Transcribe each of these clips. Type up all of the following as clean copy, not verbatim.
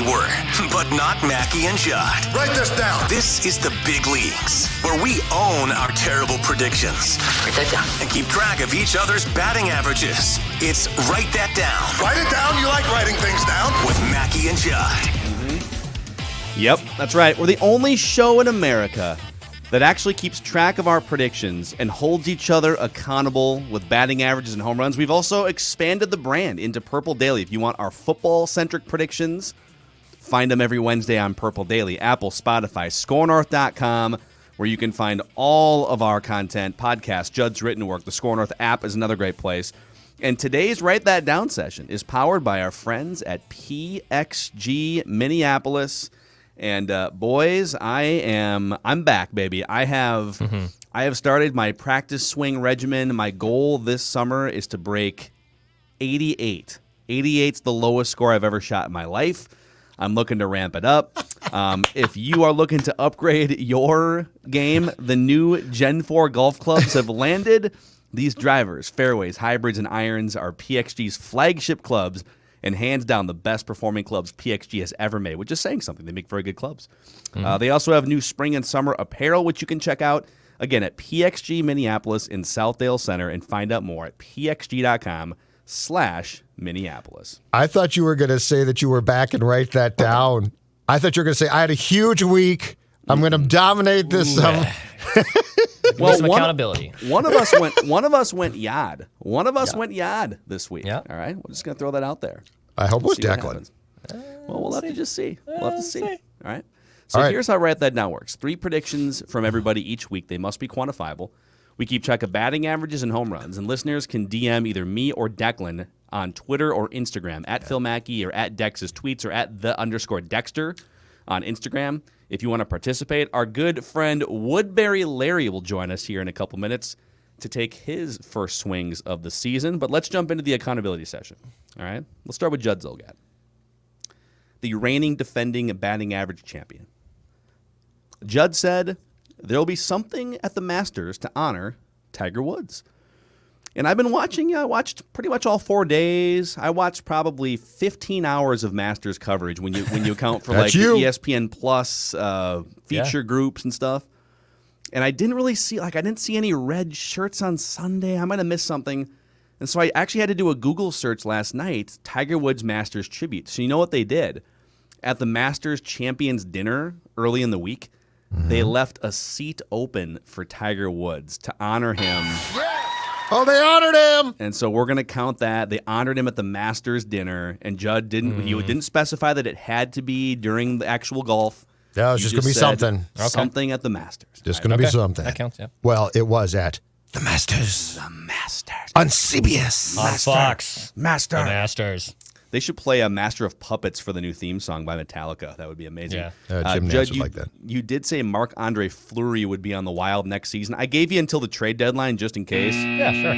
word, but not Mackey and Judd. Write this down. This is the big leagues, where we own our terrible predictions. Write that down. And keep track of each other's batting averages. It's Write That Down. Write it down. You like writing things down. With Mackey and Judd. Yep, that's right. We're the only show in America that actually keeps track of our predictions and holds each other accountable with batting averages and home runs. We've also expanded the brand into Purple Daily. If you want our football-centric predictions, find them every Wednesday on Purple Daily, Apple, Spotify, SKORNorth.com, where you can find all of our content, podcasts, Judd's written work. The SKOR North app is another great place. And today's Write That Down session is powered by our friends at PXG Minneapolis. And boys, I'm back, baby. I have started my practice swing regimen. My goal this summer is to break 88. 88's the lowest score I've ever shot in my life. I'm looking to ramp it up. If you are looking to upgrade your game, the new Gen 4 golf clubs have landed. These drivers, fairways, hybrids, and irons are PXG's flagship clubs, and hands down the best performing clubs PXG has ever made, which is saying something. They make very good clubs. They also have new spring and summer apparel, which you can check out, again, at PXG Minneapolis in Southdale Center, and find out more at pxg.com/Minneapolis. I thought you were going to say that you were back and write that down. I thought you were going to say, I had a huge week. I'm going to dominate this summer. Well, some accountability. One of us went yard. One of us went yard this week. Yeah. All right, we're just gonna throw that out there. I hope it was See what Declan. happens. Well, we'll have to just see. We'll have to see. All right. So All right. here's how Write That Down works. 3 predictions from everybody each week. They must be quantifiable. We keep track of batting averages and home runs, and listeners can DM either me or Declan on Twitter or Instagram, at Phil Mackey or at Dex's tweets or at @_Dexter on Instagram. If you want to participate, our good friend Woodbury Larry will join us here in a couple minutes to take his first swings of the season. But let's jump into the accountability session. All right? Let's start with Judd Zolgat, the reigning defending batting average champion. Judd said there will be something at the Masters to honor Tiger Woods. And I've been watching. I watched pretty much all 4 days. I watched probably 15 hours of Masters coverage when you account for like the ESPN Plus feature groups and stuff. And I didn't really see I didn't see any red shirts on Sunday. I might have missed something. And so I actually had to do a Google search last night, Tiger Woods Masters tribute. So you know what they did? At the Masters Champions Dinner early in the week, they left a seat open for Tiger Woods to honor him. Oh, they honored him. And so we're going to count that. They honored him at the Masters dinner, and Judd didn't specify that it had to be during the actual golf. Yeah, it's just going to be something. Something at the Masters. Just going to be something. That counts, yeah. Well, it was at the Masters. The Masters. On CBS. On Fox. Master. The Masters. They should play a Master of Puppets for the new theme song by Metallica. That would be amazing. Yeah. Jim Judd, Nance would like that. You did say Marc-Andre Fleury would be on the Wild next season. I gave you until the trade deadline just in case. Yeah, sure.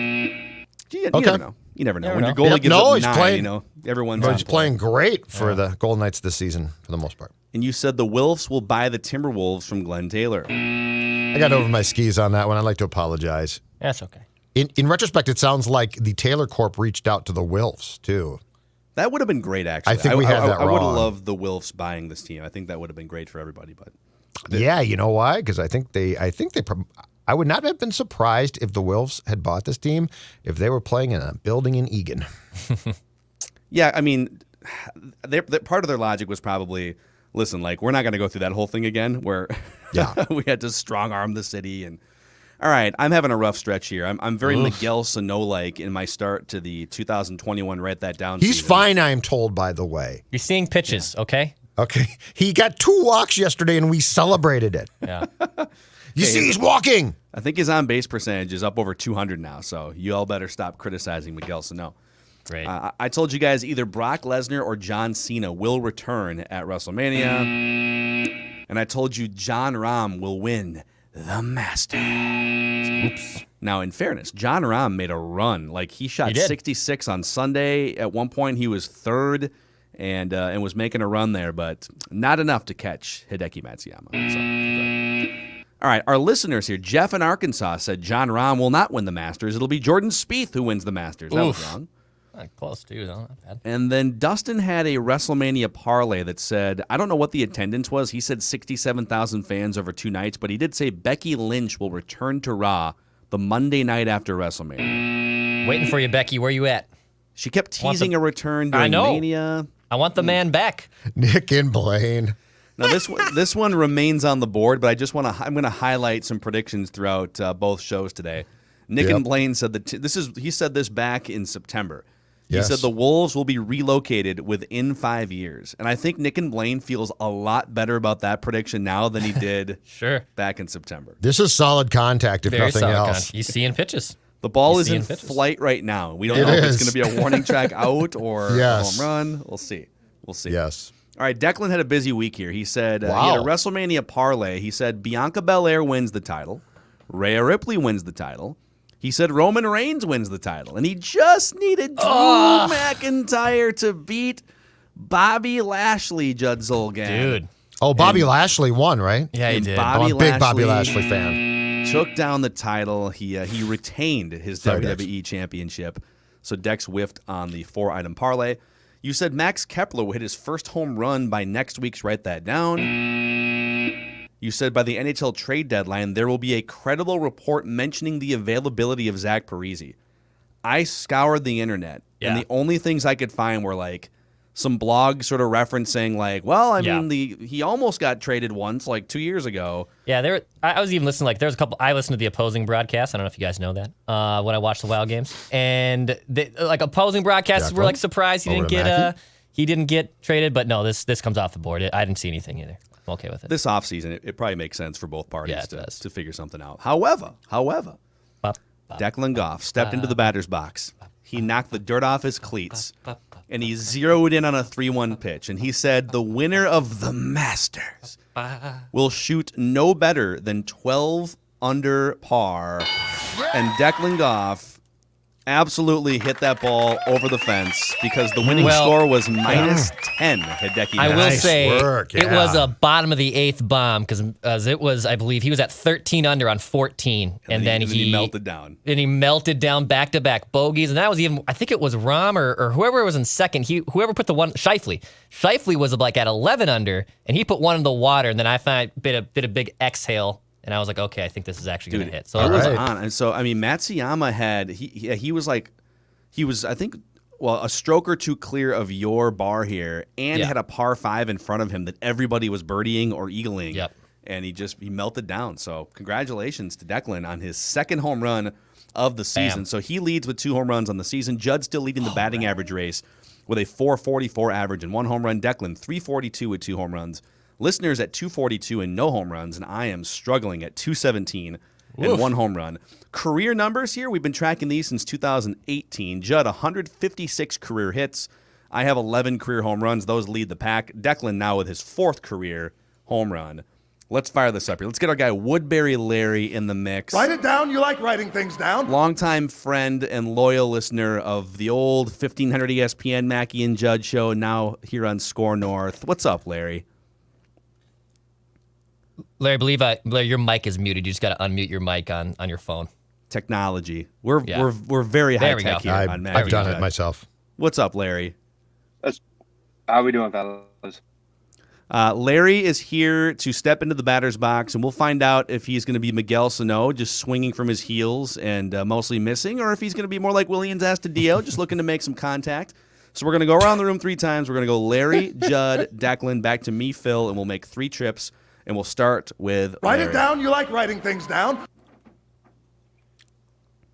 You never know. You never know. Never When know. your goalie gives up he's 9, playing. Everyone's But on he's board. playing great for the Golden Knights this season, for the most part. And you said the Wilfs will buy the Timberwolves from Glenn Taylor. I got over my skis on that one. I'd like to apologize. That's okay. In retrospect, it sounds like the Taylor Corp reached out to the Wilfs, too. That would have been great, actually. I think we had that I would have wrong. loved the Wilfs buying this team. I think that would have been great for everybody. But Yeah, you know why? Because I would not have been surprised if the Wilfs had bought this team if they were playing in a building in Eagan. yeah, I mean, part of their logic was probably, listen, we're not going to go through that whole thing again where we had to strong arm the city. And all right, I'm having a rough stretch here. I'm very Miguel Sano-like in my start to the 2021 Write That Down He's season. fine, I'm told, by the way. You're seeing pitches, okay? Okay. He got 2 walks yesterday, and we celebrated it. Yeah. You see, he's walking. I think his on-base percentage is up over 200 now, so you all better stop criticizing Miguel Sano. Great. I told you guys either Brock Lesnar or John Cena will return at WrestleMania, and I told you John Rahm will win the Masters. Oops. Now, in fairness, John Rahm made a run. He shot 66 on Sunday. At one point, he was third and was making a run there, but not enough to catch Hideki Matsuyama. So, all right, our listeners here, Jeff in Arkansas said John Rahm will not win the Masters. It'll be Jordan Spieth who wins the Masters. That was wrong. Close, too. No, not bad. And then Dustin had a WrestleMania parlay that said, I don't know what the attendance was. He said 67,000 fans over 2 nights, but he did say Becky Lynch will return to Raw the Monday night after WrestleMania. Waiting for you, Becky. Where you at? She kept teasing a return during Mania. I want the man back. Nick and Blaine. Now this one remains on the board, but I'm going to highlight some predictions throughout both shows today. Nick and Blaine said that he said this back in September. He said the Wolves will be relocated within 5 years. And I think Nick and Blaine feels a lot better about that prediction now than he did back in September. This is solid contact, if Very nothing solid else. He's seeing pitches. The ball is in flight right now. We don't know if it's going to be a warning track out or a home run. We'll see. Yes. All right, Declan had a busy week here. He said he had a WrestleMania parlay. He said Bianca Belair wins the title. Rhea Ripley wins the title. He said Roman Reigns wins the title, and he just needed Drew McIntyre to beat Bobby Lashley, Judd Zolgan. Dude. Oh, Bobby Lashley won, right? Yeah, he did. I'm a big Bobby Lashley fan. Took down the title. He retained his WWE Championship. So Dex whiffed on the 4-item parlay. You said Max Kepler will hit his first home run by next week's Write That Down. You said by the NHL trade deadline, there will be a credible report mentioning the availability of Zach Parise. I scoured the internet, and the only things I could find were like some blogs sort of referencing like, well, I mean, he almost got traded once, like 2 years ago. Yeah, I was even listening, there's a couple, I listened to the opposing broadcast. I don't know if you guys know that, when I watched the Wild games. And opposing broadcasts were surprised he didn't get traded, but no, this comes off the board. I didn't see anything either. I'm okay with it. This offseason, it probably makes sense for both parties to figure something out. However, Declan Goff stepped into the batter's box. He knocked the dirt off his cleats, and he zeroed in on a 3-1 pitch. And he said the winner of the Masters will shoot no better than 12 under par. And Declan Goff absolutely hit that ball over the fence because the winning score was minus 10. Hideki. I will say it was a bottom of the 8th bomb because it was, I believe, he was at 13 under on 14, and then he melted down. And he melted down back-to-back bogeys, and that was even, I think it was Rom or whoever was in second. Whoever put the one, Scheifele. Scheifele was like at 11 under, and he put one in the water, and then I found did a big exhale. And I was like, okay, I think this is actually going to hit. So it was on. And so, I mean, Matsuyama he was I think, a stroke or two clear of your bar here and had a par 5 in front of him that everybody was birdieing or eagling. Yep. And he melted down. So congratulations to Declan on his second home run of the season. So he leads with 2 home runs on the season. Judd's still leading the batting average race with a 444 average and 1 home run. Declan, 342 with 2 home runs. Listeners at 242 and no home runs, and I am struggling at 217 and 1 home run. Career numbers here, we've been tracking these since 2018. Judd, 156 career hits. I have 11 career home runs. Those lead the pack. Declan now with his 4th career home run. Let's fire this up here. Let's get our guy Woodbury Larry in the mix. Write it down. You like writing things down. Longtime friend and loyal listener of the old 1500 ESPN Mackey and Judd show, now here on SKOR North. What's up, Larry? Larry, Larry, your mic is muted. You just got to unmute your mic on your phone. Technology. We're very high tech here on Mac. I've done it myself. What's up, Larry? How we doing, fellas? Larry is here to step into the batter's box, and we'll find out if he's going to be Miguel Sano, just swinging from his heels and mostly missing, or if he's going to be more like Williams Astudillo, just looking to make some contact. So we're going to go around the room 3 times. We're going to go Larry, Judd, Declan, back to me, Phil, and we'll make 3 trips. And we'll start with Write Larry. it down. You like writing things down.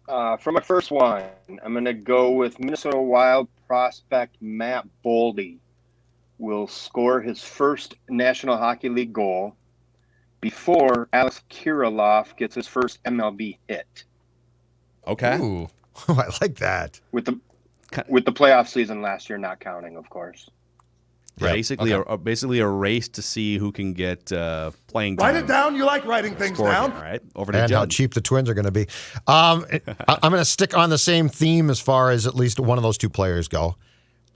For my first one, I'm going to go with Minnesota Wild prospect Matt Boldy will score his first National Hockey League goal before Alex Kirilloff gets his first MLB hit. Okay. Ooh. I like that. With the playoff season last year not counting, of course. Basically a race to see who can get playing time. Write it down. You like writing things down. All right, over to And Judd. how cheap the Twins are going to be. I'm going to stick on the same theme as far as at least one of those 2 players go.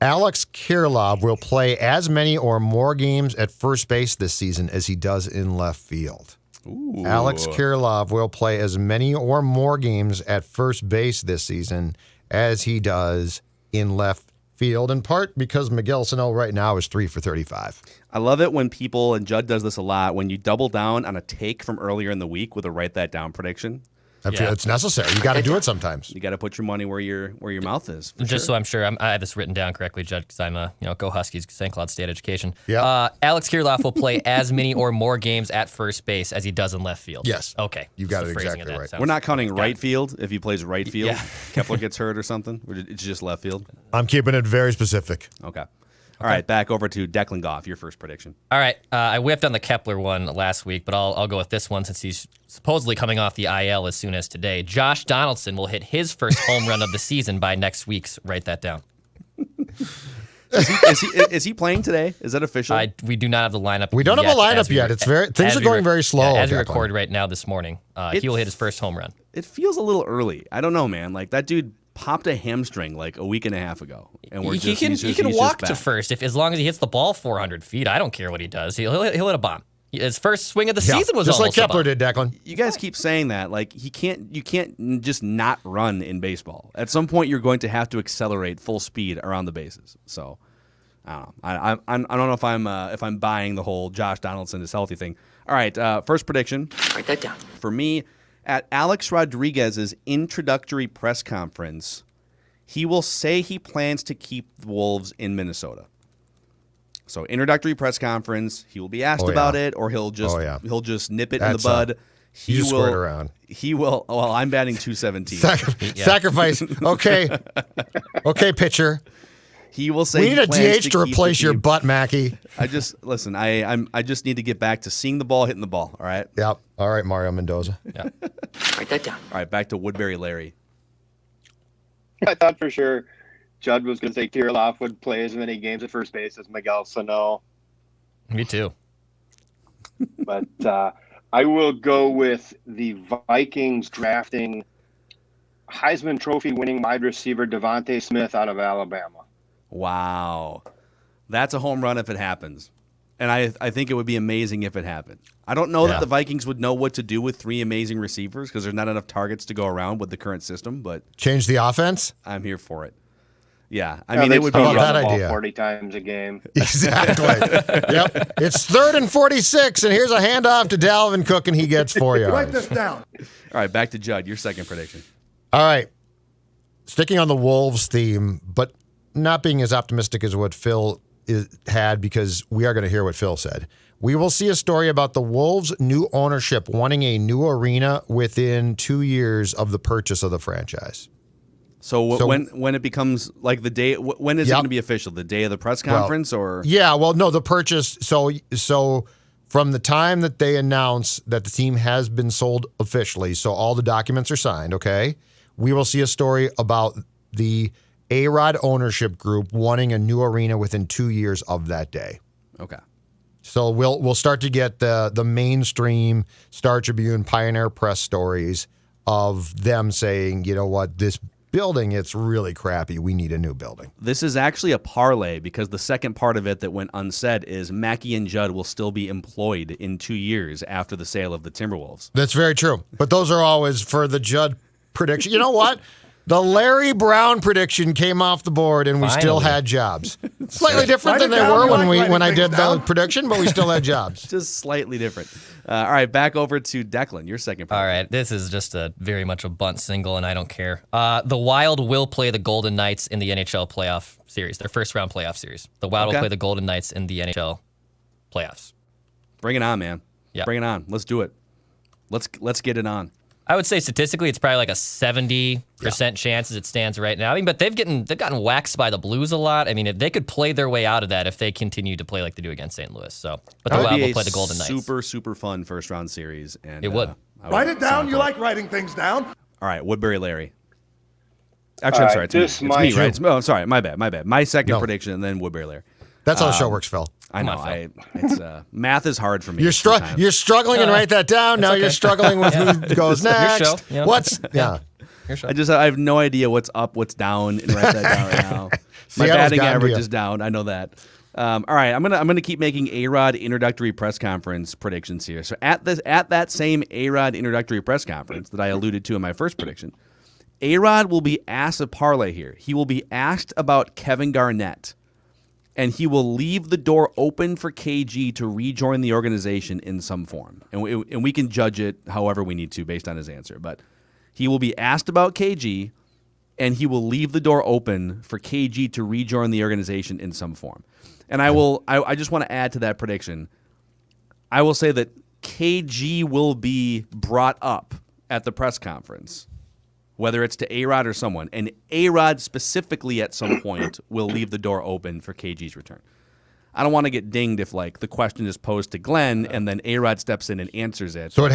Alex Kirilloff will play as many or more games at first base this season as he does in left field. Ooh. Alex Kirilloff will play as many or more games at first base this season as he does in left field, in part because Miguel Sano right now is 3 for 35. I love it when people, and Judd does this a lot, when you double down on a take from earlier in the week with a write that down prediction. It's necessary. You got to do it sometimes. You got to put your money where your mouth is. So I'm sure I have this written down correctly, Judd, because I'm go Huskies, St. Cloud State education. Yeah. Alex Kirilloff will play as many or more games at first base as he does in left field. Yes. Okay. You got The it phrasing exactly of that right. sounds- We're not counting right field if he plays right field. Yeah. Kepler gets hurt or something. It's just left field. I'm keeping it very specific. Okay. All right, back over to Declan Goff, your first prediction. All right, I whiffed on the Kepler one last week, but I'll go with this one since he's supposedly coming off the IL as soon as today. Josh Donaldson will hit his first home run of the season by next week's. Write that down. Is he playing today? Is that official? We do not have the lineup. We don't have a lineup yet. Things are going very slow. As we Declan. record right now this morning, he will hit his first home run. It feels a little early. I don't know, man. Like that dude popped a hamstring like a week and a half ago, and He can walk to first as long as he hits the ball 400 feet. I don't care what he does. He'll hit a bomb. His first swing of the season was just like almost Kepler a bomb. did, Declan. You guys keep saying that. Like you can't just not run in baseball. At some point, you're going to have to accelerate full speed around the bases. So I don't know. I don't know if I'm buying the whole Josh Donaldson is healthy thing. All right, first prediction. Write that down. For me, at Alex Rodriguez's introductory press conference, he will say he plans to keep the Wolves in Minnesota. So introductory press conference, he will be asked about it, or he'll just nip it in the bud. You squared around. He will. Well, I'm batting 217. Sacrifice. Okay. Okay, pitcher. He will say We need a DH to keep replace the your team. butt, Mackey. I just listen. I just need to get back to seeing the ball, hitting the ball. All right. Yep. All right, Mario Mendoza. Yeah. Write that down. All right. Back to Woodbury Larry. I thought for sure Judd was going to say Kirilloff would play as many games at first base as Miguel Sano. Me too. But I will go with the Vikings drafting Heisman Trophy winning wide receiver Devonta Smith out of Alabama. Wow, that's a home run if it happens, and I think it would be amazing if it happened. I don't know that the Vikings would know what to do with 3 amazing receivers because there's not enough targets to go around with the current system. But Change the offense? I'm here for it. Yeah, I mean it would be How about run the that ball idea? 40 times a game. Exactly. Yep. It's 3rd and 46, and here's a handoff to Dalvin Cook, and he gets 4 Write yards. this down. All right, back to Judd. Your second prediction. All right. Sticking on the Wolves theme, but not being as optimistic as what Phil had, because we are going to hear what Phil said. We will see a story about the Wolves' new ownership wanting a new arena within 2 years of the purchase of the franchise. So when it becomes like the day, when is it going to be official? The day of the press conference, or Yeah, well, no, the purchase. So from the time that they announce that the team has been sold officially, so all the documents are signed, okay, we will see a story about the A-Rod ownership group wanting a new arena within 2 years of that day. okay. So we'll start to get the mainstream Star Tribune, Pioneer Press stories of them saying, you know what, this building, it's really crappy. We need a new building. This is actually a parlay because the second part of it that went unsaid is Mackey and Judd will still be employed in 2 years after the sale of the Timberwolves. That's very true. But those are always for the Judd prediction. You know what? The Larry Brown prediction came off the board, and we still had jobs. Slightly different than they were when I did the prediction, but we still had jobs. Just slightly different. All right, back over to Declan, your second prediction. All right, this is just very much a bunt single, and I don't care. The Wild will play the Golden Knights in the NHL playoff series, their first round playoff series. The Wild will play the Golden Knights in the NHL playoffs. Bring it on, man. Yeah. Bring it on. Let's do it. Let's get it on. I would say statistically, it's probably like a 70% chance as it stands right now. I mean, but they've gotten waxed by the Blues a lot. I mean, they could play their way out of that if they continue to play like they do against St. Louis. So, but the Wild will play the Golden Knights. Super fun first round series, and It would. Write it down. You like writing things down. All right, Woodbury Larry. Actually, I'm sorry. It's this me. might- It's me, right? I'm sorry. My bad. My second prediction, and then Woodbury Larry. That's how the show works, Phil. I know. It's math is hard for me. You're sometimes. struggling and write that down. Now you're struggling with who goes next. show, yeah. What's I have no idea what's up, what's down, and write that down right now. My Seattle's batting gotten to average you. is down. I know that. All right, I'm gonna keep making A-Rod introductory press conference predictions here. So at that same A-Rod introductory press conference that I alluded to in my first prediction, A-Rod will be asked a parlay here. He will be asked about Kevin Garnett, and he will leave the door open for KG to rejoin the organization in some form. And we can judge it however we need to based on his answer. But he will be asked about KG, and he will leave the door open for KG to rejoin the organization in some form. And I just want to add to that prediction. I will say that KG will be brought up at the press conference, whether it's to A-Rod or someone. And A-Rod specifically at some point will leave the door open for KG's return. I don't want to get dinged if the question is posed to Glenn and then A-Rod steps in and answers it. So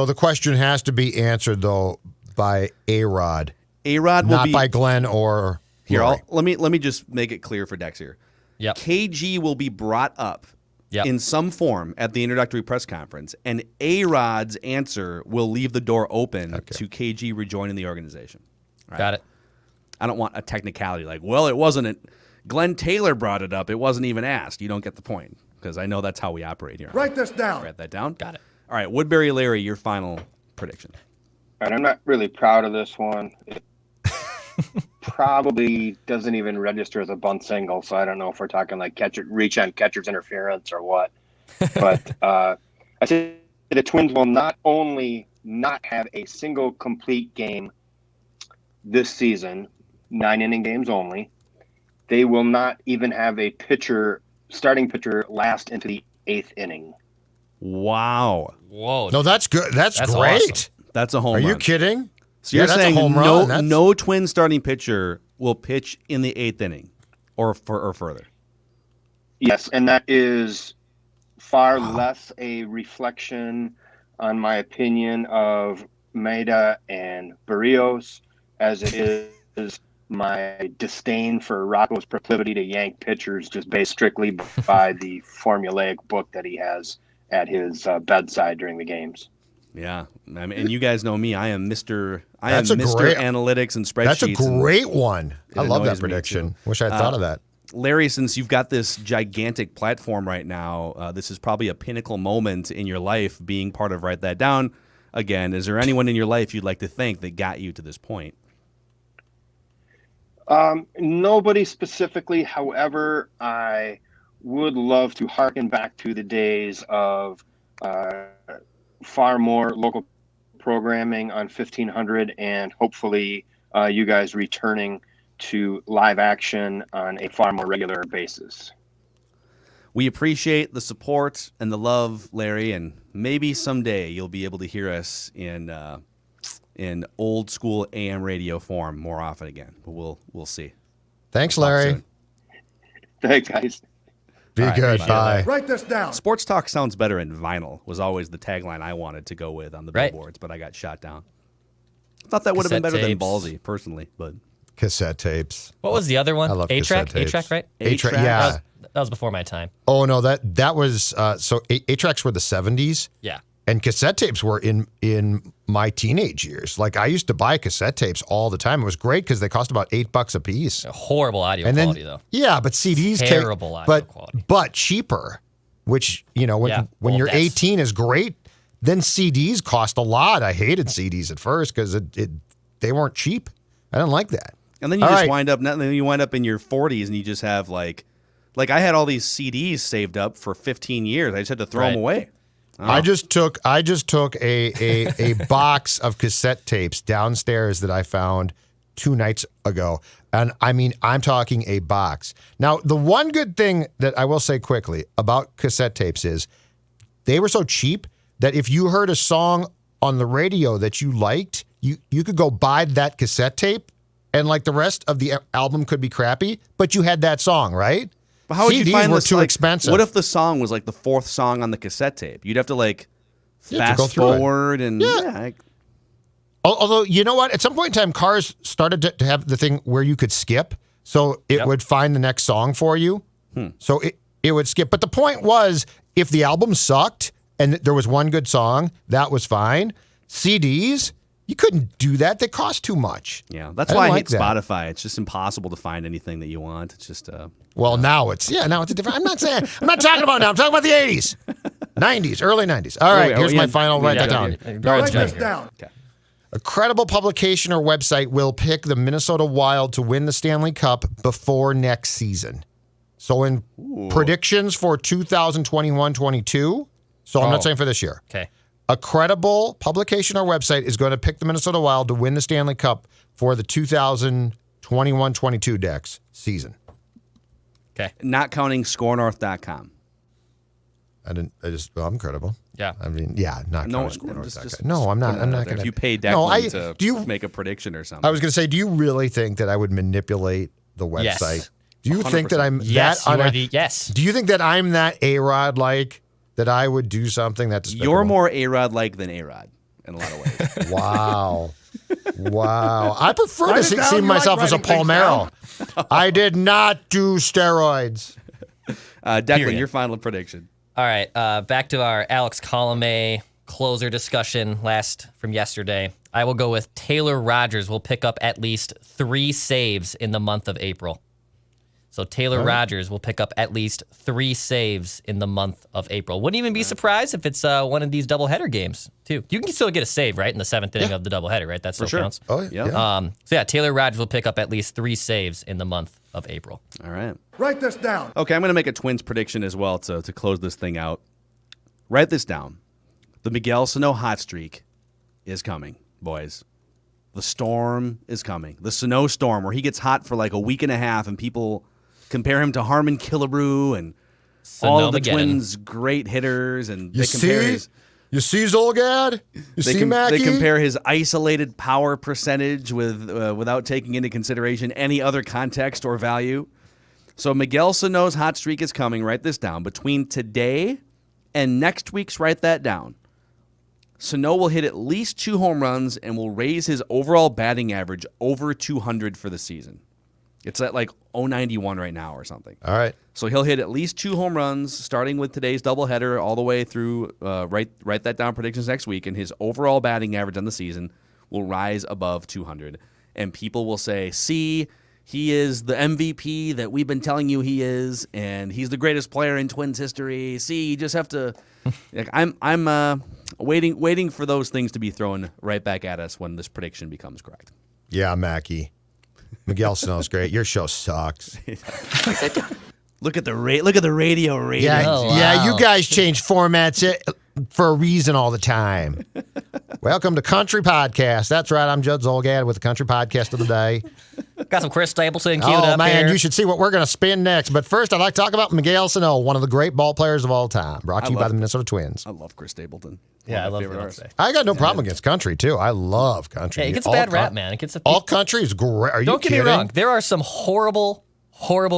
the question has to be answered though by A-Rod. A-Rod will not by Glenn or here. Lori. Let me just make it clear for Dex here. Yep. KG will be brought up in some form at the introductory press conference, and A-Rod's answer will leave the door open to KG rejoining the organization. Right? Got it. I don't want a technicality it wasn't. Glenn Taylor brought it up. It wasn't even asked. You don't get the point because I know that's how we operate here. Write this down. Write that down. Got it. All right, Woodbury Larry, your final prediction. And I'm not really proud of this one. It probably doesn't even register as a bunt single, so I don't know if we're talking reach on catcher's interference or what. But I say the Twins will not only not have a single complete game this season, 9-inning games only, they will not even have a starting pitcher last into the 8th inning. Wow. Whoa. No, that's good. That's great. Awesome. That's a home Are run. you kidding? So you're that's a saying home run. no Twin starting pitcher will pitch in the 8th inning or further? Yes, and that is far less a reflection on my opinion of Maeda and Barrios as it is my disdain for Rocco's proclivity to yank pitchers just based strictly by the formulaic book that he has at his bedside during the games. Yeah, I mean, and you guys know me. I am Mr. Great Analytics and spreadsheets. That's a great one. I love that annoys me, prediction. too. Wish I had thought of that. Larry, since you've got this gigantic platform right now, this is probably a pinnacle moment in your life being part of Write That Down. Again, is there anyone in your life you'd like to thank that got you to this point? Nobody specifically. However, I would love to harken back to the days of far more local programming on 1500 and hopefully you guys returning to live action on a far more regular basis. We appreciate the support and the love, Larry, and maybe someday you'll be able to hear us in old school AM radio form more often again. But we'll see. Thanks, Larry. Thanks, guys. Be good. Bye. Write this down. Sports talk sounds better in vinyl was always the tagline I wanted to go with on the billboards, but I got shot down. I thought that would have been better than ballsy, personally, but Cassette tapes. What was the other one? I love A-Track? cassette tapes. A-Track, right? A-Track, A-Track. yeah. That was before my time. Oh no, that was so A-Tracks were the 70s. Yeah. And cassette tapes were in my teenage years. Like I used to buy cassette tapes all the time. It was great because they cost about $8 a piece. A horrible audio And quality, then, though. yeah, but CDs Terrible audio quality. but cheaper. Which when Well, you're that's- 18 is great. Then CDs cost a lot. I hated CDs at first because they weren't cheap. I didn't like that. and then you All just right. wind up in your 40s and you just have like I had all these CDs saved up for 15 years. I just had to throw them away. I just took a box of cassette tapes downstairs that I found 2 nights ago. And I mean, I'm talking a box. Now, the one good thing that I will say quickly about cassette tapes is they were so cheap that if you heard a song on the radio that you liked, you could go buy that cassette tape and like the rest of the album could be crappy, but you had that song, right? But how would CDs you find were this, too expensive. What if the song was like the 4th song on the cassette tape? You'd have to You have to go fast through it. forward and Although, you know what? At some point in time, cars started to have the thing where you could skip. So it would find the next song for you. So it would skip. But the point was, if the album sucked and there was one good song, that was fine. CDs, you couldn't do that. They cost too much. Yeah, that's I why I don't hate like that. Spotify. It's just impossible to find anything that you want. It's just Well, now it's a different. I'm not talking about now. I'm talking about the 80s, 90s, early 90s. All right, here's my final write that down. Write this down. A credible publication or website will pick the Minnesota Wild to win the Stanley Cup before next season. So in predictions for 2021-22, so I'm not saying for this year. Okay. A credible publication or website is going to pick the Minnesota Wild to win the Stanley Cup for the 2021-22 Dex season. Okay. Not counting SKORNorth.com. I'm credible. Yeah. I mean, yeah, not No, counting SKOR.com. just No, I'm not. putting I'm it not out there. going If you to. pay No, Declan to make a prediction or something. I was going to say, do you really think that I would manipulate the website? Yes. Do you think that I'm Yes, that? you are yes. Do you think that I'm that A-Rod like that I would do something that's despicable? You're more A-Rod like than A-Rod in a lot of ways. Wow. Wow. I prefer Write to it down, see you myself like as a writing things Palmero. I did not do steroids. Declan, Period. your final prediction. All right, back to our Alex Colomé closer discussion from yesterday. I will go with Taylor Rogers will pick up at least 3 saves in the month of April. So Taylor Rogers will pick up at least 3 saves in the month of April. Wouldn't even be surprised if it's one of these doubleheader games, too. You can still get a save, right, in the 7th inning of the doubleheader, right? That still counts. Oh, yeah. So, Taylor Rogers will pick up at least 3 saves in the month of April. All right. Write this down. Okay, I'm going to make a Twins prediction as well to close this thing out. Write this down. The Miguel Sano hot streak is coming, boys. The storm is coming. The Sano storm, where he gets hot for like a week and a half, and people compare him to Harmon Killebrew and all of the Twins' great hitters, and You they compare see? his. You see Zolgad? You see Mackey? They compare his isolated power percentage without taking into consideration any other context or value. So Miguel Sano's hot streak is coming. Write this down. Between today and next week's, write that down. Sano will hit at least 2 home runs and will raise his overall batting average over 200 for the season. It's at like 091 right now or something. All right. So he'll hit at least 2 home runs starting with today's doubleheader all the way through. Write that down, predictions next week, and his overall batting average on the season will rise above 200. And people will say, see, he is the MVP that we've been telling you he is, and he's the greatest player in Twins history. See, you just have to. Like, I'm waiting for those things to be thrown right back at us when this prediction becomes correct. Yeah, Mackey. Miguel Sano's great. Your show sucks. Write that down. Look at the radio rating. Yeah, Oh, wow. yeah. You guys change formats for a reason all the time. Welcome to Country Podcast. That's right. I'm Judd Zolgad with the Country Podcast of the day. Got some Chris Stapleton queued Oh, up man, here. you should see what we're going to spin next. But first, I'd like to talk about Miguel Sano, one of the great ball players of all time, brought to you by the Minnesota Twins. I love Chris Stapleton. Yeah, I One of my love favorite it. artists. I got no problem against country, too. I love country. Yeah, it gets a All bad rap, coun- man. It gets a All country is great. Are you Don't get kidding? me wrong. There are some horrible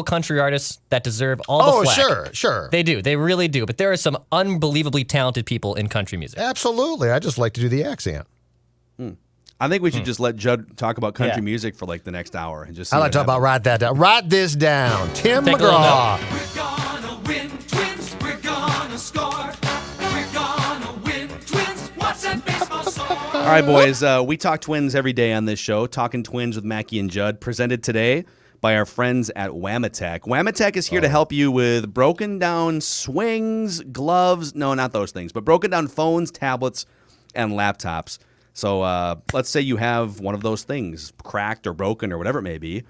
country artists that deserve all the flack. Sure. They do. They really do. But there are some unbelievably talented people in country music. Absolutely. I just like to do the accent. I think we should just let Judd talk about country Yeah. music for like the next hour and just. I like to talk about write that down. Write this down. Tim Take a little McGraw. We're gonna win, Twins. We're gonna score. We're gonna win, Twins. What's that baseball score? All right, boys. We talk Twins every day on this show. Talking Twins with Mackey and Judd, presented today by our friends at Wamatech. Wamatech is here to help you with broken down swings, gloves. No, not those things, but broken down phones, tablets, and laptops. So let's say you have one of those things cracked or broken or whatever it may be.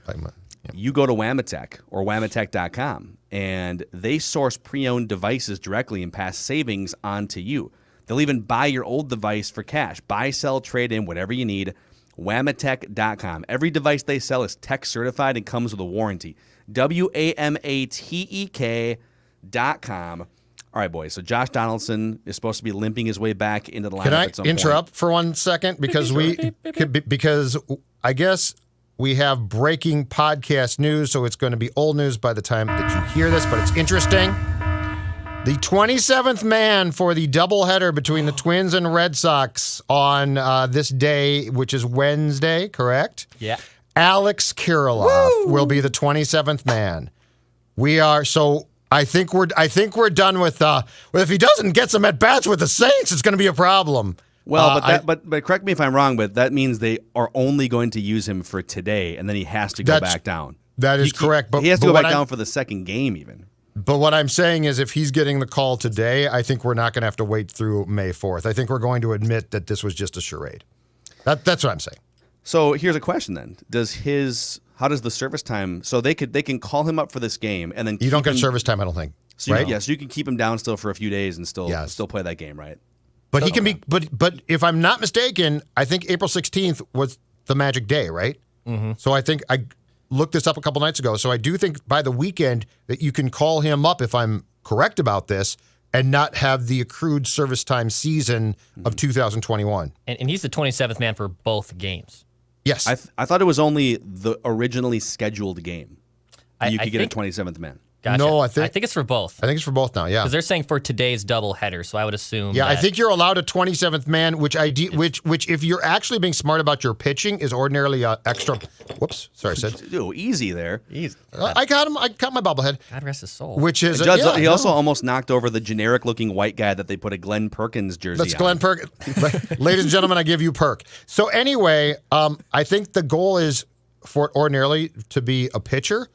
You go to Wamatech or Wamatech.com, and they source pre-owned devices directly and pass savings on to you. They'll even buy your old device for cash. Buy, sell, trade in, whatever you need. Wamatech.com. Every device they sell is tech certified and comes with a warranty. Wamatech.com. All right, boys. So Josh Donaldson is supposed to be limping his way back into the lineup Can I at some point. interrupt for 1 second? Because because I guess we have breaking podcast news, so it's going to be old news by the time that you hear this, but it's interesting. The 27th man for the doubleheader between the Twins and Red Sox on this day, which is Wednesday, correct? Yeah. Alex Kirilloff will be the 27th man. We are so. I think we're done with. If he doesn't get some at bats with the Saints, it's going to be a problem. Well, but correct me if I'm wrong, but that means they are only going to use him for today, and then he has to go back down. That is correct. But he has to but go what back I'm- down for the second game, even. But what I'm saying is, if he's getting the call today, I think we're not going to have to wait through May 4th. I think we're going to admit that this was just a charade. That's what I'm saying. So here's a question then: how does the service time? So they can call him up for this game, and then You don't get him, service time, I don't think. So right? Yes, you can keep him down still for a few days and still play that game, right? But he can be. But if I'm not mistaken, I think April 16th was the magic day, right? Mm-hmm. So I think I looked this up a couple nights ago. So I do think by the weekend that you can call him up if I'm correct about this and not have the accrued service time season of 2021. And he's the 27th man for both games. Yes, I thought it was only the originally scheduled game. You could get a 27th man. Gotcha. No, I think it's for both. I think it's for both now. Yeah, Because they're saying for today's doubleheader, so I would assume. Yeah, I that- think you're allowed a 27th man, which if you're actually being smart about your pitching is ordinarily extra. Whoops, sorry, Sid. Oh, easy there. Easy. I got him. I got my bobblehead. God rest his soul. Which is He also almost knocked over the generic-looking white guy that they put a Glenn Perkins jersey That's on. Glenn Perk. Ladies and gentlemen, I give you Perk. So anyway, I think the goal is for it ordinarily to be a pitcher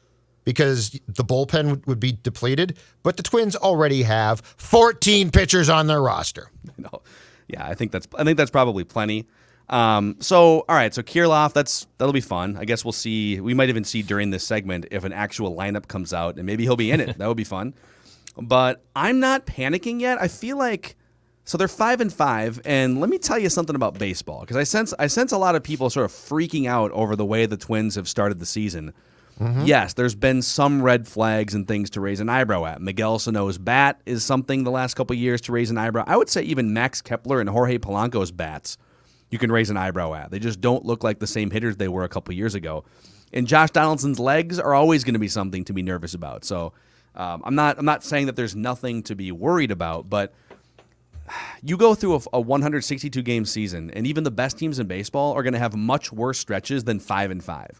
because the bullpen would be depleted. But the Twins already have 14 pitchers on their roster. No. Yeah, I think that's probably plenty. So all right, so Kirilloff, that'll be fun. I guess we'll see. We might even see during this segment if an actual lineup comes out, and maybe he'll be in it. That would be fun. But I'm not panicking yet. I feel like so they're 5-5, and let me tell you something about baseball because I sense a lot of people sort of freaking out over the way the Twins have started the season. Mm-hmm. Yes, there's been some red flags and things to raise an eyebrow at. Miguel Sano's bat is something the last couple of years to raise an eyebrow. I would say even Max Kepler and Jorge Polanco's bats you can raise an eyebrow at. They just don't look like the same hitters they were a couple of years ago. And Josh Donaldson's legs are always going to be something to be nervous about. So I'm not saying that there's nothing to be worried about, but you go through a 162 game season, and even the best teams in baseball are going to have much worse stretches than 5-5.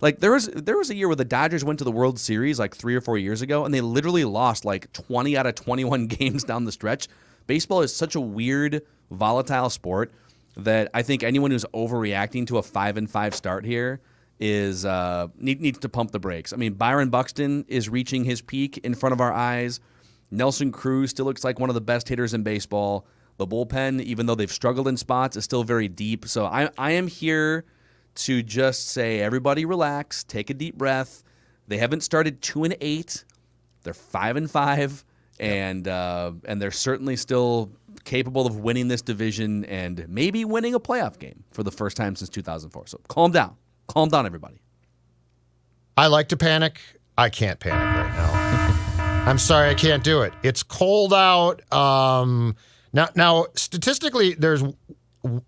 Like there was a year where the Dodgers went to the World Series like 3 or 4 years ago, and they literally lost like 20 out of 21 games down the stretch. Baseball is such a weird, volatile sport that I think anyone who's overreacting to a 5-5 start here is needs to pump the brakes. I mean, Byron Buxton is reaching his peak in front of our eyes. Nelson Cruz still looks like one of the best hitters in baseball. The bullpen, even though they've struggled in spots, is still very deep. So I am here to just say, everybody relax, take a deep breath. They haven't started 2-8. They're 5-5, and they're certainly still capable of winning this division and maybe winning a playoff game for the first time since 2004. So calm down, everybody. I like to panic. I can't panic right now. I'm sorry, I can't do it. It's cold out. Now, statistically, there's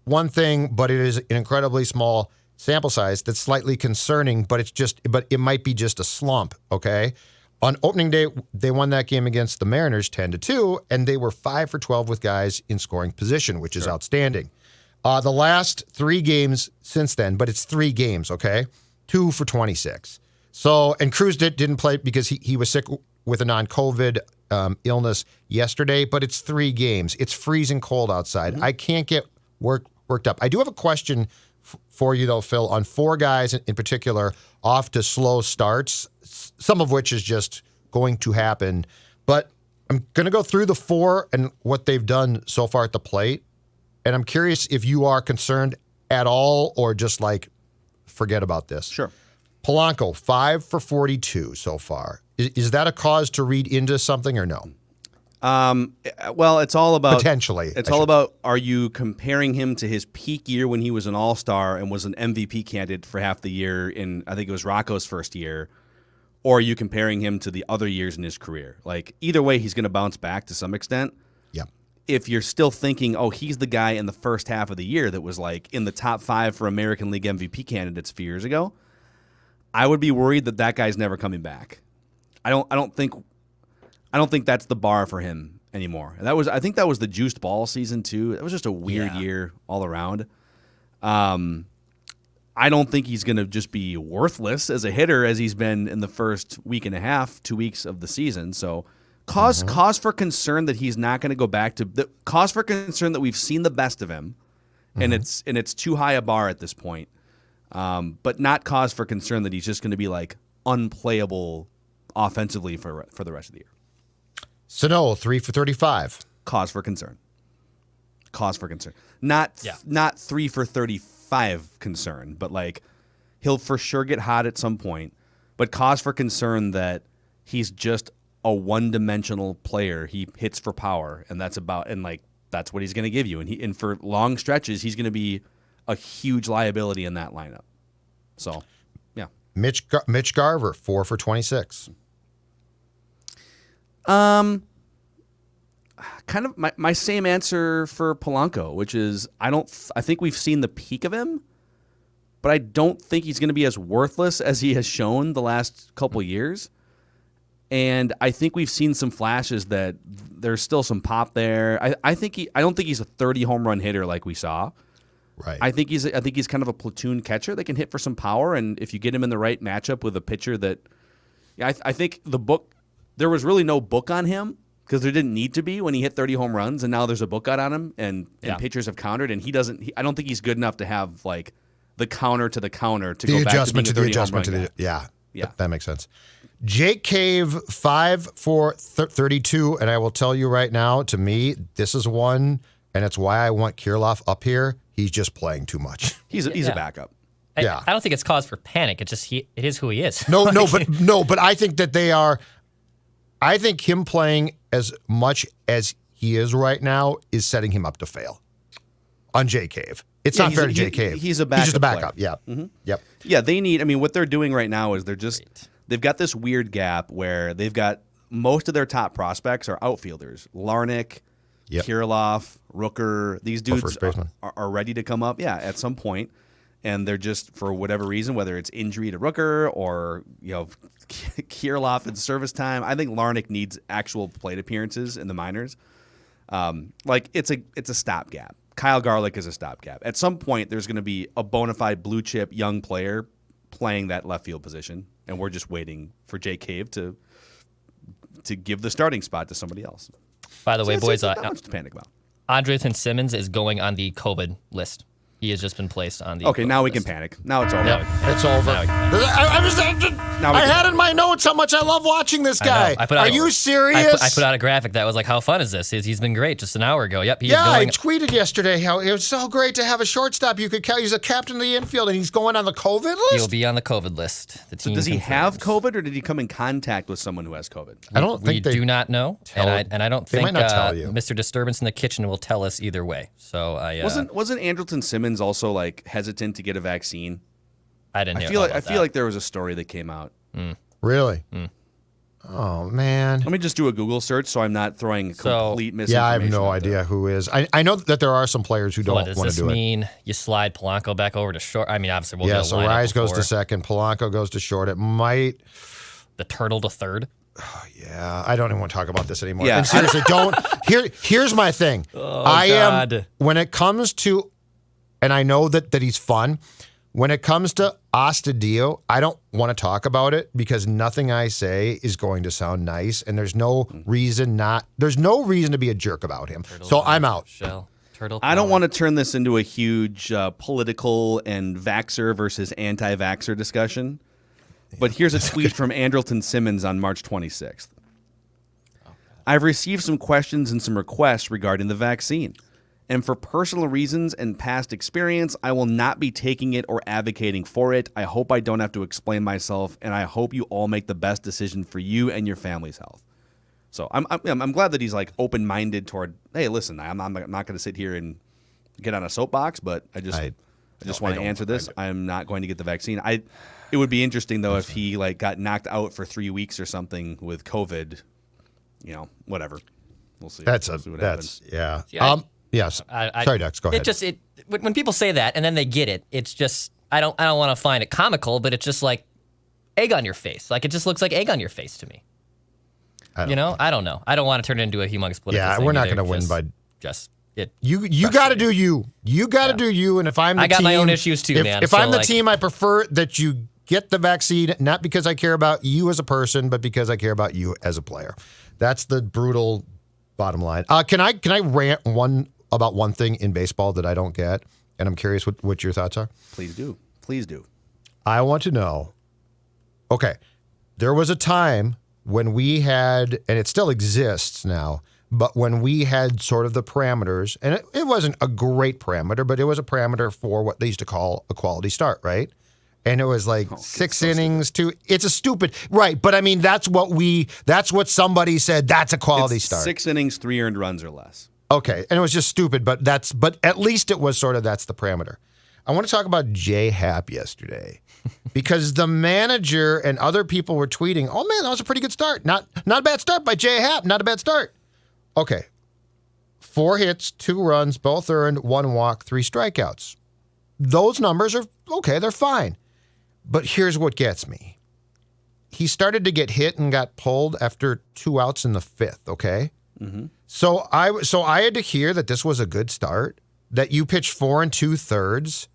one thing, but it is an incredibly small sample size that's slightly concerning, but it might be just a slump, okay? On opening day, they won that game against the Mariners 10-2, and they were 5 for 12 with guys in scoring position, which is outstanding. The last 3 games since then, but it's 3 games, okay? 2 for 26. So, and Cruz didn't play because he was sick with a non-COVID illness yesterday, but it's 3 games. It's freezing cold outside. Mm-hmm. I can't get worked up. I do have a question for you, though, Phil, on 4 guys in particular off to slow starts, some of which is just going to happen. But I'm going to go through the 4 and what they've done so far at the plate. And I'm curious if you are concerned at all or just like, forget about this. Sure. Polanco, 5 for 42 so far. Is that a cause to read into something or no? Well, it's all about potentially. It's all about, are you comparing him to his peak year when he was an all-star and was an MVP candidate for half the year in, I think it was Rocco's first year, or are you comparing him to the other years in his career? Like, either way, he's going to bounce back to some extent. Yeah. If you're still thinking, oh, he's the guy in the first half of the year that was like in the top 5 for American League MVP candidates a few years ago, I would be worried that guy's never coming back. I don't think that's the bar for him anymore. I think that was the juiced ball season too. That was just a weird year all around. I don't think he's going to just be worthless as a hitter as he's been in the first week and a half, 2 weeks of the season. So cause for concern that he's not going to go back to the cause for concern that we've seen the best of him, and it's too high a bar at this point. But not cause for concern that he's just going to be like unplayable offensively for the rest of the year. Sano, 3 for 35. Cause for concern. cause for concern. Not 3 for 35 concern, but like he'll for sure get hot at some point. But cause for concern that he's just a one-dimensional player. He hits for power, and that's what he's going to give you. And for long stretches, he's going to be a huge liability in that lineup. So, yeah. Mitch Garver, 4 for 26. Kind of my same answer for Polanco, which is I think we've seen the peak of him, but I don't think he's going to be as worthless as he has shown the last couple years. And I think we've seen some flashes that there's still some pop there. I don't think he's a 30 home run hitter like we saw. Right. I think he's kind of a platoon catcher that can hit for some power, and if you get him in the right matchup with a pitcher that, I think there was really no book on him because there didn't need to be when he hit 30 home runs, and now there's a book out on him, and pitchers have countered, and I don't think he's good enough to have like the counter to the counter to go back to being a 30 home run guy. Yeah. That makes sense. Jake Cave, 5 for 32, and I will tell you right now, to me, this is one, and it's why I want Kirilloff up here. He's just playing too much. He's a backup. I don't think it's cause for panic. It's just it is who he is. But I think that they are. I think him playing as much as he is right now is setting him up to fail on Jay Cave. It's not fair to Jay Cave. He's a backup. He's just a backup. Player. Yeah. Mm-hmm. Yep. Yeah, they need. I mean, what they're doing right now is they've got this weird gap where they've got most of their top prospects are outfielders. Larnach, Kirilloff, Rooker. These dudes are ready to come up. Yeah, at some point. And they're just, for whatever reason, whether it's injury to Rooker or Kirilloff in service time, I think Larnach needs actual plate appearances in the minors. It's a stopgap. Kyle Garlick is a stopgap. At some point, there's going to be a bona fide blue chip young player playing that left field position, and we're just waiting for Jay Cave to give the starting spot to somebody else. By the way, boys, not much to panic about. Andrelton Simmons is going on the COVID list. He has just been placed on the Okay, COVID now we list. can panic. Now it's over. Yep. It's over. I had in my notes how much I love watching this guy. Are you serious? I put out a graphic that was like, how fun is this? He's been great just an hour ago. Yep, he is I going. tweeted yesterday how it was so great to have a shortstop. You could count. He's a captain of the infield, and he's going on the COVID list? He'll be on the COVID list. The team So does he confirms. have COVID, or did he come in contact with someone who has COVID? I don't think We do not know, and I don't they think might not tell you. Mr. Disturbance in the Kitchen will tell us either way. So Wasn't Andrelton Simmons also like hesitant to get a vaccine? I didn't. I feel like there was a story that came out. Really? Oh, man. Let me just do a Google search so I'm not throwing complete misinformation. Yeah, I have no out there. idea who is. I know that there are some players who don't What want does to this do it. mean? You slide Polanco back over to short. I mean, obviously we'll Yeah, get a so lineup Rise goes before. to second, Polanco goes to short. It might. The Turtle to third. Yeah, I don't even want to talk about this anymore. Yeah. And seriously, don't. Here's my thing. God. When it comes to, and I know that he's fun. When it comes to Astudillo, I don't want to talk about it because nothing I say is going to sound nice, and there's no reason to be a jerk about him. So I'm out. Turtle. I don't want to turn this into a huge political and vaxxer versus anti-vaxxer discussion, but here's a tweet from Andrelton Simmons on March 26th. I've received some questions and some requests regarding the vaccine. And for personal reasons and past experience, I will not be taking it or advocating for it. I hope I don't have to explain myself, and I hope you all make the best decision for you and your family's health. So I'm glad that he's like open-minded toward, hey, listen, I'm not going to sit here and get on a soapbox, but I just want to answer this. I'm not going to get the vaccine. It would be interesting though if he like got knocked out for 3 weeks or something with COVID. Whatever. We'll see. That's We'll see what happens. yeah. Yeah, Yes. Sorry, Dex. Go ahead. When people say that and then they get it, it's just I don't want to find it comical, but it's just like egg on your face. Like it just looks like egg on your face to me. I don't know. I don't want to turn it into a humongous political thing. Yeah, we're not either. going to win by. Just it. You got to do you. You got to do you. And if I'm the team, I got my own issues too, man. If So, I'm the like- team, I prefer that you get the vaccine, not because I care about you as a person, but because I care about you as a player. That's the brutal bottom line. Can I rant about one thing in baseball that I don't get? And I'm curious what your thoughts are. Please do. Please do. I want to know. Okay, there was a time when we had, and it still exists now, But when we had sort of the parameters, and it wasn't a great parameter, but it was a parameter for what they used to call a quality start, right? And it was like 6 innings, it's a stupid, right? But I mean, that's what somebody said, that's a quality start. 6 innings, 3 earned runs or less. Okay, and it was just stupid, but at least it was sort of, that's the parameter. I want to talk about J-Happ yesterday because the manager and other people were tweeting, oh man, that was a pretty good start. Not a bad start by J-Happ, not a bad start. Okay, 4 hits, 2 runs, both earned, 1 walk, 3 strikeouts. Those numbers are okay, they're fine. But here's what gets me. He started to get hit and got pulled after 2 outs in the 5th, okay? Mm-hmm. So I had to hear that this was a good start, that you pitched 4 2/3,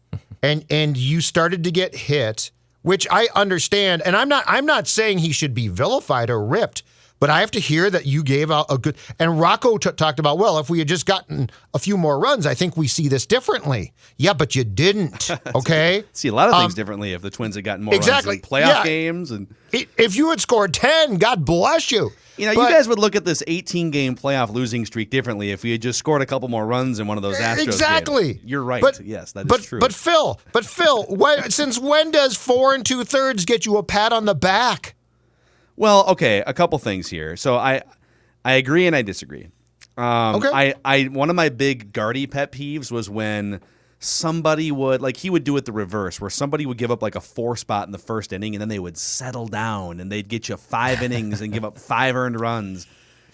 and you started to get hit, which I understand. And I'm not saying he should be vilified or ripped, but I have to hear that you gave out a good. And Rocco talked about, well, if we had just gotten a few more runs, I think we see this differently. Yeah, but you didn't. Okay, see a lot of things differently if the Twins had gotten more runs in playoff games, and if you had scored 10, God bless you. You guys would look at this 18-game playoff losing streak differently if we had just scored a couple more runs in one of those Astros exactly. games. You're right. Yes, that is true. But Phil, since when does 4 2/3 get you a pat on the back? Well, okay, a couple things here. So I agree and I disagree. Okay. One of my big Gardy pet peeves was when somebody he would do it the reverse, where somebody would give up like a 4 spot in the first inning, and then they would settle down and they'd get you 5 innings and give up 5 earned runs,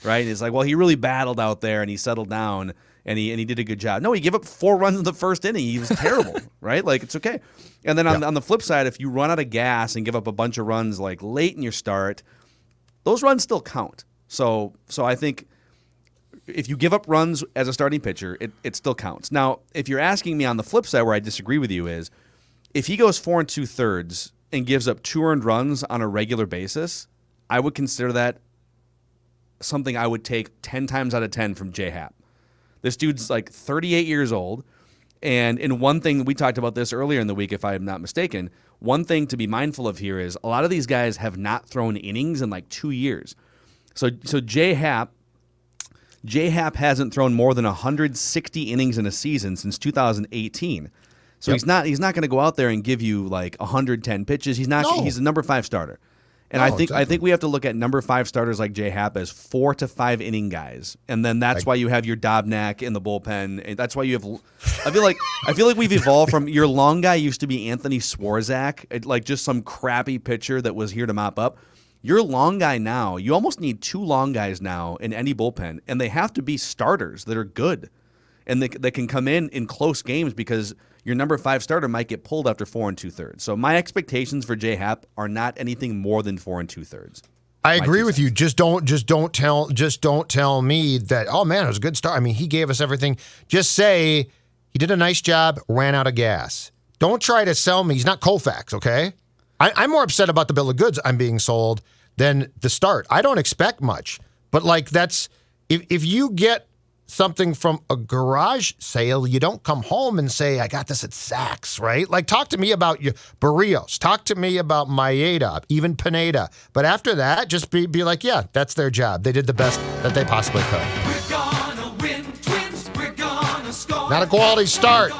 right? It's like, well, he really battled out there and he settled down and he did a good job. No, he gave up 4 runs in the first inning. He was terrible, right? Like, it's okay. And then on the flip side, if you run out of gas and give up a bunch of runs like late in your start, those runs still count. So I think if you give up runs as a starting pitcher, it still counts. Now, if you're asking me on the flip side where I disagree with you is, if he goes 4 2/3 and gives up 2 earned runs on a regular basis, I would consider that something I would take 10 times out of 10 from J-Happ. This dude's like 38 years old, and in one thing, we talked about this earlier in the week, if I'm not mistaken, one thing to be mindful of here is a lot of these guys have not thrown innings in like 2 years. So J-Happ hasn't thrown more than 160 innings in a season since 2018. So he's not going to go out there and give you like 110 pitches. He's not. No. He's a number 5 starter. And I think we have to look at number 5 starters like J-Happ as 4 to 5 inning guys, and then that's why you have your Dobnak in the bullpen. And that's why you have. I feel like we've evolved from your long guy used to be Anthony Swarzak, like just some crappy pitcher that was here to mop up. Your long guy now, you almost need 2 long guys now in any bullpen, and they have to be starters that are good, and they can come in close games because your number 5 starter might get pulled after 4 2/3. So my expectations for J-Happ are not anything more than 4 2/3. I agree with you. Just don't tell me that, oh man, it was a good start. I mean, he gave us everything. Just say he did a nice job, ran out of gas. Don't try to sell me. He's not Koufax, okay? I'm more upset about the bill of goods I'm being sold than the start. I don't expect much, but like that's if you get something from a garage sale, you don't come home and say, I got this at Saks, right? Like, talk to me about your Barrios. Talk to me about Maeda, even Pineda. But after that, just be like, yeah, that's their job. They did the best that they possibly could. We're gonna win, Twins. We're gonna score. Not a quality start.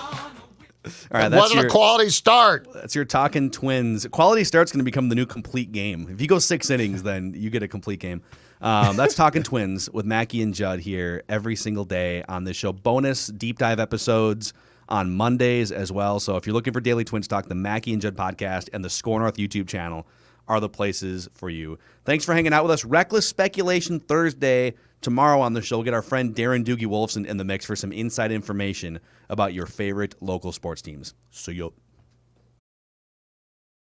All right, it wasn't a quality start. That's your talking Twins. Quality start's going to become the new complete game. If you go 6 innings, then you get a complete game. That's Talking Twins with Mackey and Judd here every single day on this show. Bonus deep dive episodes on Mondays as well. So if you're looking for Daily Twins Talk, the Mackey and Judd podcast and the SKOR North YouTube channel are the places for you. Thanks for hanging out with us. Reckless Speculation Thursday. Tomorrow on the show, we'll get our friend Darren Doogie Wolfson in the mix for some inside information about your favorite local sports teams. See you.